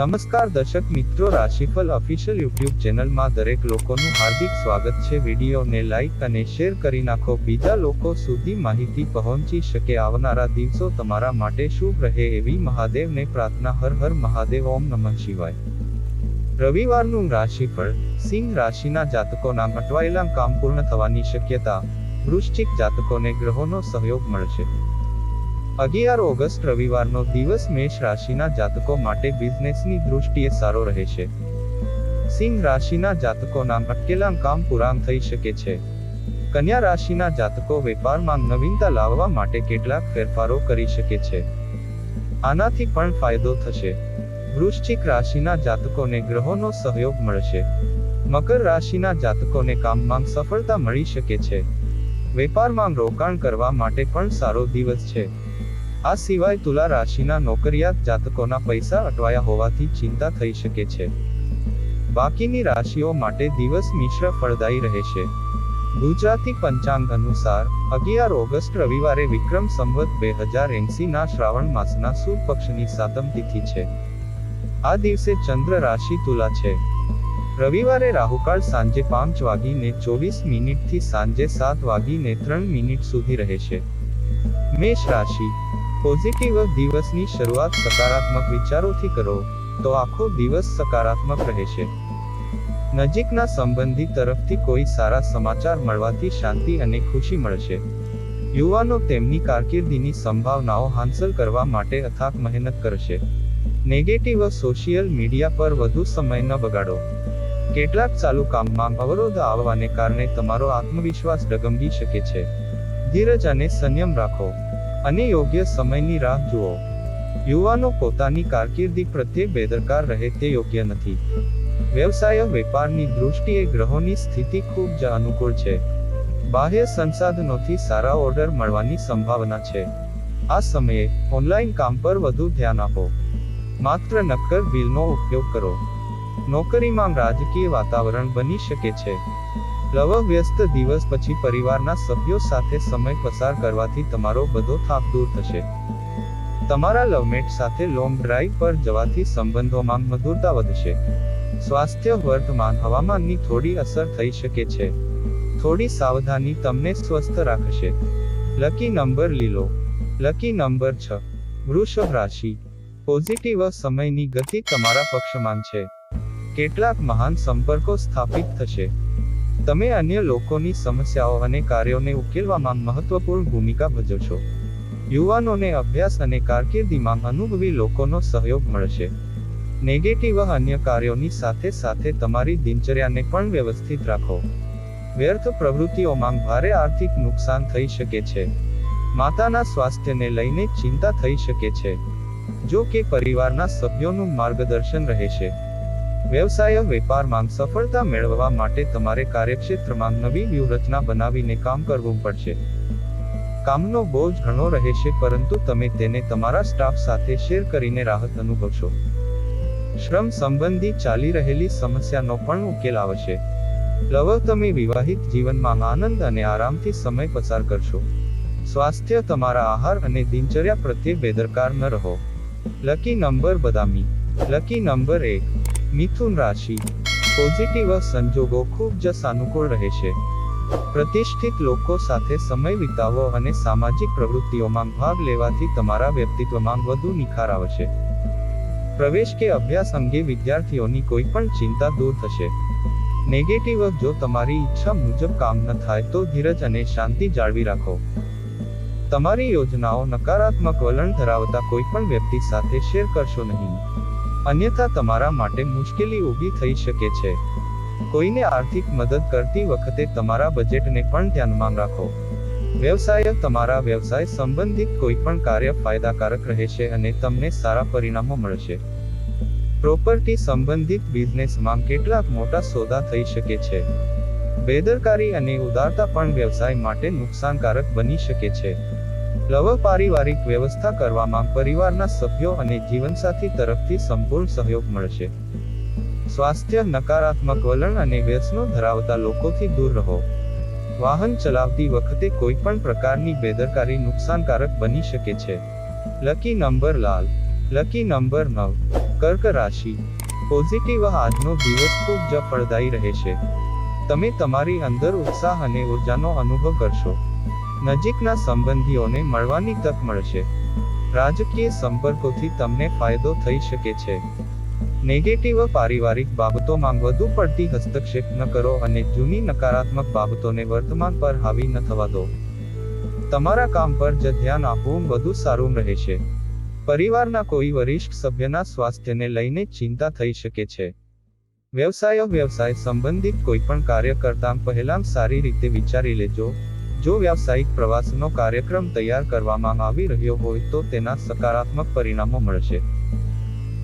નમસ્કાર દર્શક મિત્રો, રાશિફળ ઓફિશિયલ યુટ્યુબ ચેનલમાં દરેક લોકોનું હાર્દિક સ્વાગત છે। વિડીયોને લાઇક અને શેર કરી નાખો, બીજા લોકો સુધી માહિતી પહોંચી શકે। આવનારા દિવસો તમારા માટે શુભ રહે એવી મહાદેવને પ્રાર્થના। હર હર મહાદેવ, ઓમ નમઃ શિવાય। રવિવારનું રાશિફળ। સિંહ રાશિના જાતકોના અટવાયેલા કામ પૂર્ણ થવાની શક્યતા। વૃશ્ચિક જાતકોને ગ્રહોનો સહયોગ મળશે। 11 ઓગસ્ટ રવિવારનો દિવસ મેષ રાશિના જાતકો માટે બિઝનેસની દૃષ્ટિએ સારો રહેશે। સિંહ રાશિના જાતકોના અટકેલા કામ પૂરા થઈ શકે છે। કન્યા રાશિના જાતકો વેપારમાં નવીનતા લાવવા માટે કેટલાક ફેરફારો કરી શકે છે, આનાથી પણ ફાયદો થશે। વૃશ્ચિક રાશિના જાતકોને ગ્રહોનો સહયોગ મળશે। મકર રાશિના જાતકોને કામમાં સફળતા મળી શકે છે। વેપારમાં રોકાણ કરવા માટે પણ સારો દિવસ છે। આ સિવાય તુલા રાશિના નોકરિયાત જાતકોના પૈસા અટવાયા હોવાથી ચિંતા થઈ શકે છે। બાકીની રાશિઓ માટે દિવસ મિશ્ર ફળદાયી રહેશે। ગુજરાતી પંચાંગ અનુસાર 11 ઓગસ્ટ રવિવારે વિક્રમ સંવત 2080 ના શ્રાવણ માસના સુદ પક્ષની 7મ તિથિ છે। આ દિવસે ચંદ્ર રાશિ તુલા છે। રવિવારે રાહુકાળ સાંજે 5:24 થી સાંજે 7:03 સુધી રહેશે। મેષ રાશિ। પોઝિટિવ દિવસની શરૂઆત સકારાત્મક વિચારોથી કરો તો આખો દિવસ સકારાત્મક રહેશે। નજીકના સંબંધી તરફથી કોઈ સારા સમાચાર મળવાથી શાંતિ અને ખુશી મળશે। યુવાનો તેમની કારકિર્દીની સંભાવનાઓ હાંસલ કરવા માટે અથાગ મહેનત કરશે। નેગેટિવ સોશિયલ મીડિયા પર વધુ સમય ન બગાડો। કેટલાક ચાલુ કામમાં અવરોધ આવવાને કારણે તમારો આત્મવિશ્વાસ ડગમગી શકે છે। ધીરજ અને સંયમ રાખો અને યોગ્ય સમયની રાહ જુઓ। યુવાનો પોતાની કારકિર્દી પ્રત્યે બેદરકાર રહે તે યોગ્ય નથી। વ્યવસાય વેપારની દૃષ્ટિએ ગ્રહોની સ્થિતિ ખૂબ જ અનુકૂળ છે। બાહ્ય સંસાધનોથી સારા ઓર્ડર મળવાની સંભાવના છે। આ સમયે ઓનલાઈન કામ પર વધુ ધ્યાન આપો। માત્ર નક્કર બિલનો ઉપયોગ કરો। નોકરીમાં રાજકીય વાતાવરણ બની શકે છે। વ્યસ્ત દિવસ પછી પરિવારના સભ્યો સાથે સમય પસાર કરવાથી તમારો બધો થાક દૂર થશે। તમારા લવમેટ સાથે લોંગ ડ્રાઈવ પર જવાથી સંબંધોમાં મધુરતા વધશે। સ્વાસ્થ્ય વર્તમાન હવામાનની થોડી અસર થઈ શકે છે। થોડી સાવધાની તમને સ્વસ્થ રાખશે। લકી નંબર લીલો। Lucky number 6। વૃષભ રાશિ। પોઝિટિવ સમયની ગતિ તમારા પક્ષમાં છે। કેટલાક મહાન સંપર્કો સ્થાપિત થશે। તમે અન્ય લોકોની સમસ્યાઓ અને કાર્યોને ઉકેલવામાં મહત્વપૂર્ણ ભૂમિકા ભજવશો। યુવાનોને અભ્યાસ અને કારકિર્દીમાં અનુભવી લોકોનો સહયોગ મળશે। નેગેટિવ અન્ય કાર્યોની સાથે સાથે તમારી દિનચર્યાને પણ વ્યવસ્થિત રાખો। વ્યર્થ પ્રવૃત્તિઓમાં ભારે આર્થિક નુકસાન થઈ શકે છે। માતાના સ્વાસ્થ્યને લઈને ચિંતા થઈ શકે છે, જો કે પરિવારના સભ્યોનું માર્ગદર્શન રહેશે। વ્યવસાય વેપારમાં સફળતા મેળવવા માટે તમારે કાર્યક્ષેત્રમાં નવી વ્યૂહરચના બનાવીને કામ કરવું પડશે। કામનો બોજ ઘણો રહેશે, પરંતુ તમે તેને તમારા સ્ટાફ સાથે શેર કરીને રાહત અનુભવશો। શ્રમ સંબંધી ચાલી રહેલી સમસ્યાનો પણ ઉકેલ આવશે। તમે વિવાહિત જીવનમાં આનંદ અને આરામથી સમય પસાર કરશો। સ્વાસ્થ્ય તમારા આહાર અને દિનચર્યા પ્રત્યે બેદરકાર ન રહો। લકી નંબર બદામી। Lucky number 1। મિથુન રાશિ। પોઝિટિવ સંજોગો ખૂબ જ સાનુકૂળ રહેશે। પ્રતિષ્ઠિત લોકો સાથે સમય વિતાવો અને સામાજિક પ્રવૃત્તિઓમાં ભાગ લેવાથી તમારા વ્યક્તિત્વમાં વધુ નિખાર આવશે। પ્રવેશ કે અભ્યાસ અંગે વિદ્યાર્થીઓની કોઈ પણ ચિંતા દૂર થશે। નેગેટિવ જો તમારી ઈચ્છા મુજબ કામ ન થાય તો ધીરજ અને શાંતિ જાળવી રાખો। તમારી યોજનાઓ નકારાત્મક વલણ ધરાવતા કોઈ પણ વ્યક્તિ સાથે શેર કરશો નહીં, અન્યથા તમારા માટે મુશ્કેલી ઊભી થઈ શકે છે। કોઈને આર્થિક મદદ કરતી વખતે તમારા બજેટને પણ ધ્યાનમાં રાખો। વ્યવસાય તમારા વ્યવસાય સંબંધિત કોઈ પણ કાર્ય ફાયદાકારક રહેશે અને તમને સારા પરિણામો મળશે। પ્રોપર્ટી સંબંધિત બિઝનેસમાં કેટલાક મોટા સોદા થઈ શકે છે। બેદરકારી અને ઉદારતા પણ વ્યવસાય માટે નુકસાનકારક બની શકે છે। પારિવારિક વ્યવસ્થા કરવામાં પરિવારના સભ્યો અને જીવનસાથી તરફથી સંપૂર્ણ સહયોગ મળશે। સ્વાસ્થ્ય નકારાત્મક વલણ અને વ્યસનો ધરાવતા લોકોથી દૂર રહો। વાહન ચલાવતી વખતે કોઈ પણ પ્રકારની બેદરકારી નુકસાનકારક બની શકે છે। લકી નંબર લાલ। લકી નંબર 9 કર્ક રાશિ પોઝિટિવ આજનો દિવસ ખૂબ જ ફળદાયી રહેશે. તમે તમારી અંદર ઉત્સાહ અને ઉર્જાનો અનુભવ કરશો. નજીકના સંબંધીઓને મળવાની તક મળશે. રાજકીય સંપર્કોથી તમને ફાયદો થઈ શકે છે. નેગેટિવ પારિવારિક બાબતોમાં વધુ પડતી હસ્તક્ષેપ ન કરો અને જૂની નકારાત્મક બાબતોને વર્તમાન પર હાવી ન થવા દો. તમારા કામ પર જ ધ્યાન આપવું વધુ સારું રહેશે. પરિવારના કોઈ વરિષ્ઠ સભ્યના સ્વાસ્થ્યને લઈને ચિંતા થઈ શકે છે. વ્યવસાય સંબંધિત કોઈ પણ કાર્ય કરતા પહેલા સારી રીતે વિચારી લેજો. જો વ્યાવસાયિક પ્રવાસનો કાર્યક્રમ તૈયાર કરવામાં આવી રહ્યો હોય તો તેના સકારાત્મક પરિણામો મળશે.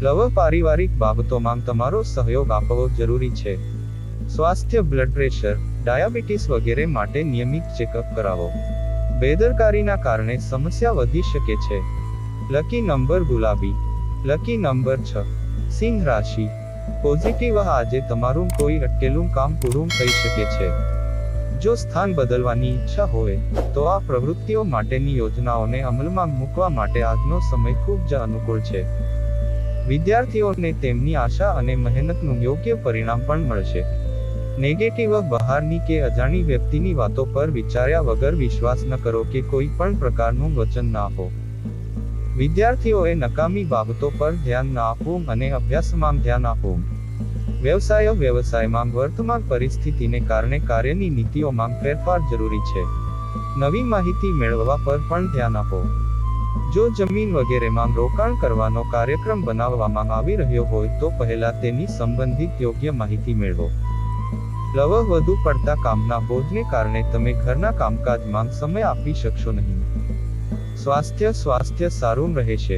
લવ પારિવારિક બાબતોમાં તમારો સહયોગ આપવો જરૂરી છે. સ્વાસ્થ્ય બ્લડ પ્રેશર, ડાયાબિટીસ વગેરે માટે નિયમિત ચેકઅપ કરાવો. બેદરકારીના કારણે સમસ્યા વધી શકે છે. લકી નંબર ગુલાબી. લકી નંબર 6 સિંહ રાશિ પોઝિટિવ આજે તમારું કોઈ અટકેલું કામ પૂરું થઈ શકે છે. જો સ્થાન બદલવાની ઈચ્છા હોય તો આ પ્રવૃત્તિઓ માટેની યોજનાઓને અમલમાં મૂકવા માટે આજનો સમય ખૂબ જ અનુકૂળ છે. વિદ્યાર્થીઓને તેમની આશા અને મહેનતનું યોગ્ય પરિણામ પણ મળશે. નેગેટિવ બહારની કે અજાણી વ્યક્તિની વાતો પર વિચાર્યા વગર વિશ્વાસ ન કરો કે કોઈ પણ પ્રકારનું વચન ના આપો. વિદ્યાર્થીઓએ નકામી બાબતો પર ધ્યાન ન આપવું અને અભ્યાસમાં ધ્યાન આપવું. વ્યવસાયમાં વર્તમાન પરિસ્થિતિને કારણે કાર્યની નીતિઓમાં ફેરફાર જરૂરી છે. નવી માહિતી મેળવવા પર પણ ધ્યાન આપો. જો જમીન વગેરેમાં રોકાણ કરવાનો કાર્યક્રમ બનાવવામાં આવી રહ્યો હોય તો પહેલા તેની સંબંધિત યોગ્ય માહિતી મેળવો. લવ વધુ પડતા કામના બોજને કારણે તમે ઘરના કામકાજમાં સમય આપી શકશો નહીં. સ્વાસ્થ્ય સારું રહેશે,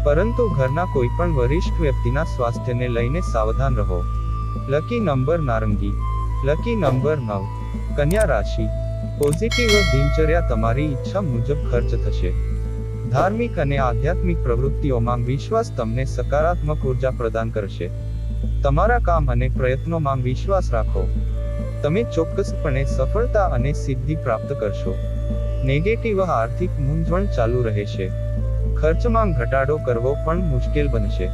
પરંતુ ઘરના કોઈ પણ વરિષ્ઠ વ્યક્તિના સ્વાસ્થ્યને લઈને સાવધાન રહો. લકી નંબર નારંગી. લકી નંબર 9 કન્યા રાશિ પોઝિટિવ દિનચર્યા તમારી ઈચ્છા મુજબ ખર્ચ થશે. ધાર્મિક અને આધ્યાત્મિક પ્રવૃત્તિઓમાં વિશ્વાસ તમને સકારાત્મક ઉર્જા પ્રદાન કરશે. તમારા કામ અને પ્રયત્નોમાં વિશ્વાસ રાખો. તમે ચોક્કસપણે સફળતા અને સિદ્ધિ પ્રાપ્ત કરશો. નેગેટિવ આર્થિક મૂંઝવણ ચાલુ રહેશે. ખર્ચમાં ઘટાડો કરવો પણ મુશ્કેલ બનશે.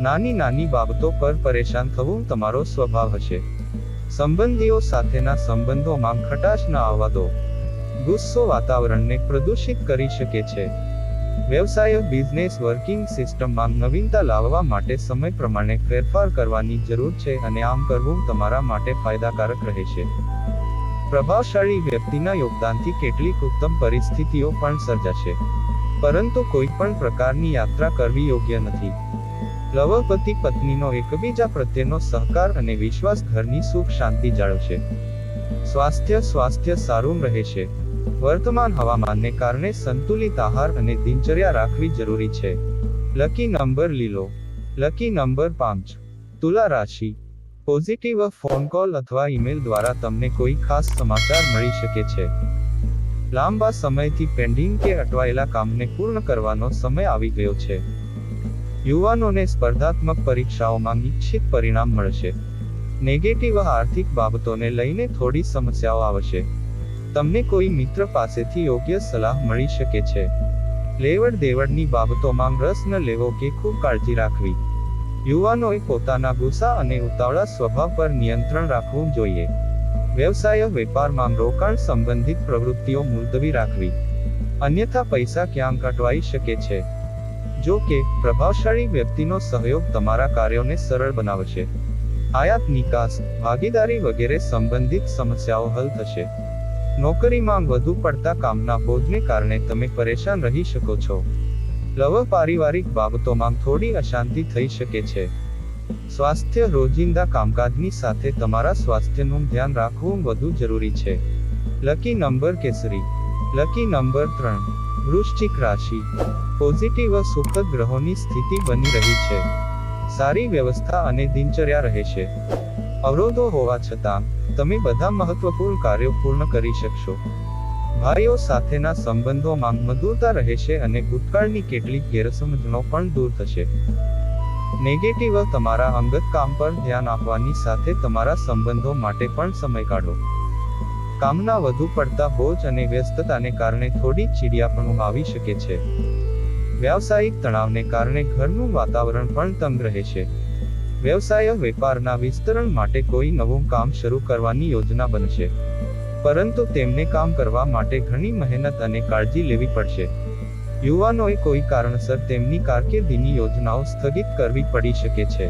નાની બાબતો પર પરેશાન થવું તમારો સ્વભાવ હશે. સંબંધીઓ સાથેના સંબંધોમાં ખટાશ ન આવવા દો. ગુસ્સો વાતાવરણને પ્રદૂષિત કરી શકે છે. વ્યવસાય બિઝનેસ વર્કિંગ સિસ્ટમમાં નવીનતા લાવવા માટે સમય પ્રમાણે ફેરફાર કરવાની જરૂર છે અને આમ કરવું તમારા માટે ફાયદાકારક રહેશે. પ્રભાવશાળી વ્યક્તિના યોગદાનથી કેટલીક ઉત્તમ પરિસ્થિતિઓ પણ સર્જાશે, પરંતુ કોઈ પણ પ્રકારની યાત્રા કરવી યોગ્ય નથી. લવ પતિ પત્નીનો એકબીજા પ્રત્યેનો સહકાર અને વિશ્વાસ ઘરની સુખ શાંતિ જાળવશે. સ્વાસ્થ્ય સારું રહેશે. વર્તમાન હવામાનને કારણે સંતુલિત આહાર અને દિનચર્યા રાખવી જરૂરી છે. લકી નંબર લીલો. લકી નંબર 5 તુલા રાશિ પોઝિટિવ ફોન કોલ અથવા ઈમેલ દ્વારા તમને કોઈ ખાસ સમાચાર મળી શકે છે. લાંબા સમયથી પેન્ડિંગ કે અટવાયેલા કામને પૂર્ણ કરવાનો સમય આવી ગયો છે. યુવાનોને સ્પર્ધાત્મક પરીક્ષાઓમાં ઇચ્છિત પરિણામ મળશે. નેગેટિવ આર્થિક બાબતોને લઈને થોડી સમસ્યાઓ આવશે. તમને કોઈ મિત્ર પાસેથી યોગ્ય સલાહ મળી શકે છે. લેવડ દેવડની બાબતોમાં રસ ન લેવો કે ખૂબ કાળજી રાખવી. યુવાનોએ પોતાના ગુસ્સા અને ઉતાવળા સ્વભાવ પર નિયંત્રણ રાખવું જોઈએ. વ્યવસાય વેપારમાં રોકાણ સંબંધિત પ્રવૃત્તિઓ મુલતવી રાખવી, અન્યથા પૈસા ક્યાંક અટવાઈ શકે છે. જો કે પ્રભાવશાળી વ્યક્તિનો સહયોગ તમારા કાર્યોને સરળ બનાવશે. આયાત નિકાસ, ભાગીદારી વગેરે સંબંધિત સમસ્યાઓ હલ થશે. નોકરીમાં વધુ પડતા કામના બોજને કારણે તમે પરેશાન રહી શકો છો. લવ પારિવારિક બાબતોમાં થોડી અશાંતિ થઈ શકે છે. સ્વાસ્થ્ય રોજિંદા કામકાજની સાથે તમારા સ્વાસ્થ્યનું ધ્યાન રાખવું વધુ જરૂરી છે. લકી નંબર કેસરી. લકી નંબર 3 વૃશ્ચિક રાશિ પોઝિટિવ સુખદ ગ્રહોની સ્થિતિ બની રહી છે. સારી વ્યવસ્થા અને દિનચર્યા રહેશે. અવરોધો હોવા છતાં તમે બધા મહત્વપૂર્ણ કાર્યો પૂર્ણ કરી શકશો. ભાઈઓ સાથેના સંબંધોમાં મધુરતા રહેશે અને ભૂતકાળની કેટલીક ગેરસમજણો પણ દૂર થશે. નેગેટિવ તમારા અંગત કામ પર ધ્યાન આપવાની સાથે તમારા સંબંધો માટે પણ સમય કાઢો. કામના વધુ પડતા બોજ અને વ્યસ્તતાને કારણે થોડી ચીડિયાપણું આવી શકે છે. વ્યાવસાયિક તણાવને કારણે ઘરનું વાતાવરણ પણ તંગ રહેશે. વ્યવસાય વેપારના વિસ્તરણ માટે કોઈ નવું કામ શરૂ કરવાની યોજના બનશે, પરંતુ તેમને કામ કરવા માટે ઘણી મહેનત અને કાળજી લેવી પડશે. યુવાનોએ કોઈ કારણસર તેમની કારકિર્દીની યોજનાઓ સ્થગિત કરવી પડી શકે છે.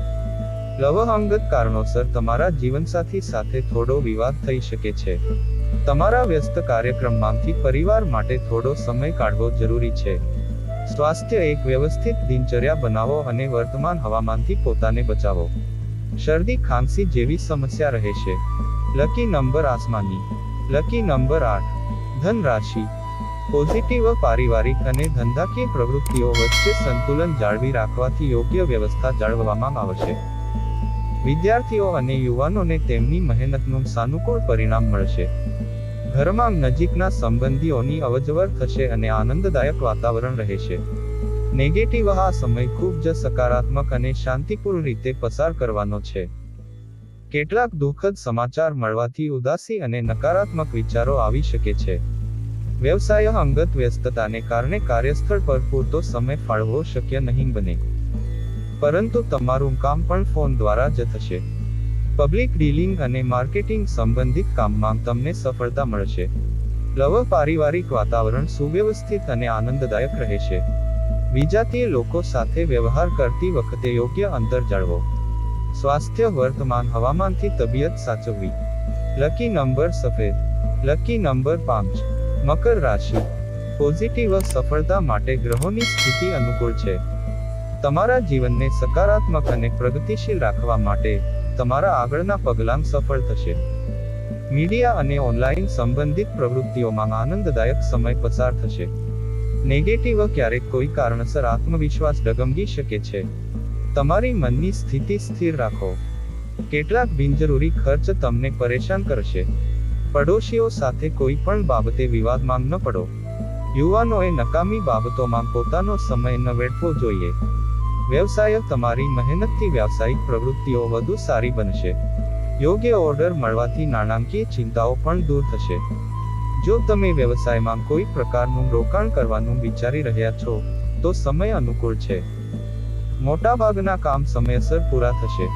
અંગત કારણોસર તમારા જીવનસાથી સાથે થોડો વિવાદ થઈ શકે છે. તમારા વ્યસ્ત કાર્યક્રમમાંથી પરિવાર માટે થોડો સમય કાઢવો જરૂરી છે. સ્વાસ્થ્ય એક વ્યવસ્થિત દિનચર્યા બનાવો અને વર્તમાન હવામાનથી પોતાને બચાવો. શરદી ખાંસી જેવી સમસ્યા રહેશે. લકી નંબર આસમાની. Lucky number 8. ધન રાશિ. પોઝિટિવ પારિવારિક અને ધંધાકીય પ્રવૃત્તિઓ વચ્ચે સંતુલન જાળવી રાખવાથી યોગ્ય વ્યવસ્થા જાળવવામાં આવશે. વિદ્યાર્થીઓ અને યુવાનોને તેમની મહેનતનું સાનુકૂળ પરિણામ મળશે. ઘરમાં નજીકના સંબંધીઓની અવરજવર થશે અને આનંદદાયક વાતાવરણ રહેશે. નેગેટિવ આ સમય ખૂબ જ સકારાત્મક અને શાંતિપૂર્ણ રીતે પસાર કરવાનો છે. કેટલાક દુઃખદ સમાચાર મળવાથી ઉદાસી અને નકારાત્મક વિચારો આવી શકે છે. વ્યવસાય અંગત વ્યસ્તતાને કારણે કાર્યસ્થળ પર પૂરતો સમય ફાળવવો શક્ય નહીં બને, પરંતુ તમારું કામ પણ ફોન દ્વારા જ થશે. પબ્લિક ડીલિંગ અને માર્કેટિંગ સંબંધિત કામમાં તમને સફળતા મળશે. પારિવારિક વાતાવરણ સુવ્યવસ્થિત અને આનંદદાયક રહેશે. વિજાતીય લોકો સાથે વ્યવહાર કરતી વખતે યોગ્ય અંતર જાળવો. સ્વાસ્થ્ય વર્તમાન હવામાનથી તબિયત સાચવવી. લકી નંબર સફેદ. Lucky number 5. મકર રાશિ. પોઝિટિવ સફળતા માટે ગ્રહોની સ્થિતિ અનુકૂળ છે. તમારા જીવનને સકારાત્મક અને પ્રગતિશીલ રાખવા માટે તમારા આગળના પગલાં સફળ થશે. મીડિયા અને ઓનલાઈન સંબંધિત પ્રવૃત્તિઓમાં આનંદદાયક સમય પસાર થશે. નેગેટિવ ક્યારેક કોઈ કારણસર આત્મવિશ્વાસ ડગમગી શકે છે. તમારી મનની સ્થિતિ સ્થિર રાખો. કેટલાક બિનજરૂરી ખર્ચ તમને પરેશાન કરશે. પડોશીઓ સાથે કોઈ પણ બાબતે વિવાદમાં ન પડો. યુવાનોએ નકામી બાબતોમાં પોતાનો સમય ન વેડફવો જોઈએ. વ્યવસાય તમારી મહેનતથી વ્યાવસાયિક પ્રવૃત્તિઓ વધુ સારી બનશે. યોગ્ય ઓર્ડર મળવાથી નાણાકીય ચિંતાઓ પણ દૂર થશે. જો તમે વ્યવસાયમાં કોઈ પ્રકારનું રોકાણ કરવાનું વિચારી રહ્યા છો, તો સમય અનુકૂળ છે. મોટાભાગના કામ સમયસર પૂરા થશે.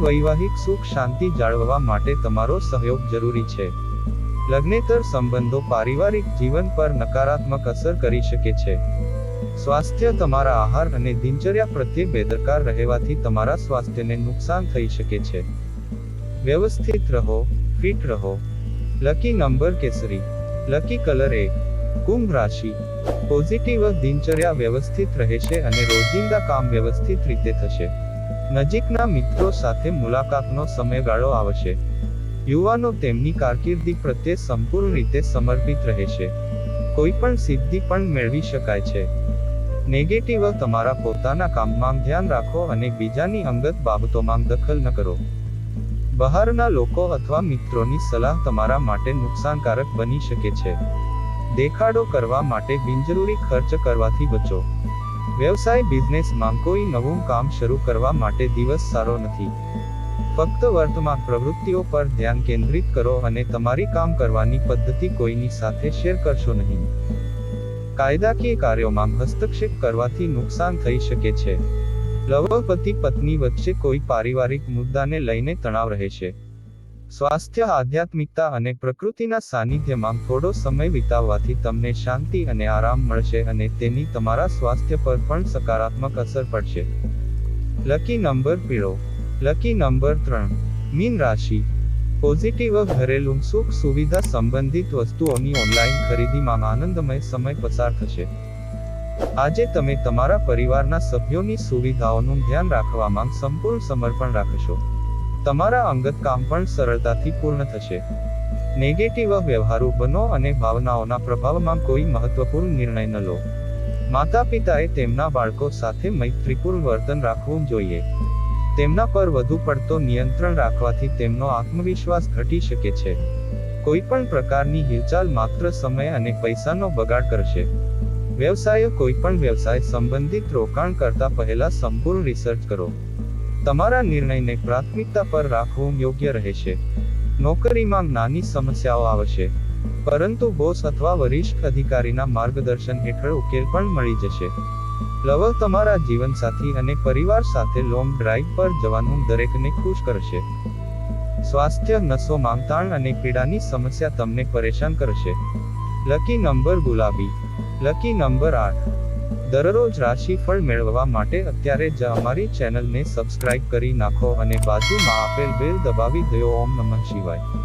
વૈવાહિક સુખ શાંતિ જાળવવા માટે તમારો સહયોગ જરૂરી છે. લગ્નેતર સંબંધો પારિવારિક જીવન પર નકારાત્મક અસર કરી શકે છે. સ્વાસ્થ્ય તમારા આહાર અને દિનચર્યા પ્રત્યે બેદરકાર રહેવાથી તમારા સ્વાસ્થ્યને નુકસાન થઈ શકે છે. વ્યવસ્થિત રહો, ફિટ રહો. લકી નંબર કેસરી. Lucky colour 1. કુંભ રાશિ. પોઝિટિવ દિનચર્યા વ્યવસ્થિત રહેશે અને રોજિંદા કામ વ્યવસ્થિત રીતે થશે. નજીકના મિત્રો સાથે મુલાકાતનો સમયગાળો આવશે. યુવાનો તેમની કારકિર્દી પ્રત્યે સંપૂર્ણ રીતે સમર્પિત રહેશે. કોઈ પણ સિદ્ધિ પણ મેળવી શકાય છે. નેગેટિવ તમારા પોતાના કામમાં ધ્યાન રાખો અને બીજાની અંગત બાબતોમાં દખલ ન કરો. બહારના લોકો અથવા મિત્રોની સલાહ તમારા માટે નુકસાનકારક બની શકે છે. દેખાડો કરવા માટે બિનજરૂરી ખર્ચ કરવાથી બચો. વ્યવસાય બિઝનેસમાં કોઈ નવું કામ શરૂ કરવા માટે દિવસ સારો નથી. ફક્ત વર્તમાન પ્રવૃત્તિઓ પર ધ્યાન કેન્દ્રિત કરો અને તમારી કામ કરવાની પદ્ધતિ કોઈની સાથે શેર કરશો નહીં. કાયદાકીય કાર્યોમાં હસ્તક્ષેપ કરવાથી નુકસાન થઈ શકે છે. પતિ પત્ની વચ્ચે કોઈ પારિવારિક મુદ્દાને લઈને તણાવ રહેશે. સ્વાસ્થ્ય આધ્યાત્મિકતા અને પ્રકૃતિના સાનિધ્યમાં થોડો સમય વિતાવવાથી તમને શાંતિ અને આરામ મળશે અને તેની તમારા સ્વાસ્થ્ય પર પણ સકારાત્મક અસર પડશે. લકી નંબર પીળો. Lucky number 3. મીન રાશિ. પોઝિટિવ ઘરેલું સુખ સુવિધા સંબંધિત વસ્તુઓની ઓનલાઈન ખરીદીમાં આનંદમય સમય પસાર થશે. આજે તમે તમારા પરિવારના સભ્યોની સુવિધાઓનું ધ્યાન રાખવામાં સંપૂર્ણ સમર્પણ રાખશો. તમારા અંગત કામ પણ સરળતાથી પૂર્ણ થશે. નેગેટિવ વ્યવહારુ બનો અને ભાવનાઓના પ્રભાવમાં કોઈ મહત્વપૂર્ણ નિર્ણય ન લો. માતા પિતાએ તેમના બાળકો સાથે મૈત્રીપૂર્ણ વર્તન રાખવું જોઈએ. તેમના પર વધુ પડતો નિયંત્રણ રાખવાથી તેમનો આત્મવિશ્વાસ ઘટી શકે છે. કોઈ પણ પ્રકારની હિલચાલ માત્ર સમય અને પૈસાનો બગાડ કરશે. વ્યવસાય કોઈ પણ વ્યવસાય સંબંધિત રોકાણ કરતા પહેલા સંપૂર્ણ રિસર્ચ કરો. તમારા નિર્ણયને પ્રાથમિકતા પર રાખવું યોગ્ય રહેશે. નોકરીમાં નાની સમસ્યાઓ આવશે. પરંતુ બોસ અથવા વરિષ્ઠ અધિકારીના માર્ગદર્શન હેઠળ ઉકેલ પણ મળી જશે. લવ તમારા જીવનસાથી અને પરિવાર સાથે લોંગ ડ્રાઈવ પર જવાનું દરેકને ખુશ કરશે. સ્વાસ્થ્ય નસો માંગતાણ અને પીડાની સમસ્યા તમને પરેશાન કરશે. લકી નંબર ગુલાબી. Lucky number 8. દરરોજ રાશિફળ મેળવવા માટે અત્યારે જ અમારી ચેનલને સબસ્ક્રાઇબ કરી નાખો અને બાજુમાં આપેલ બેલ દબાવી દો. ઓમ નમઃ શિવાય.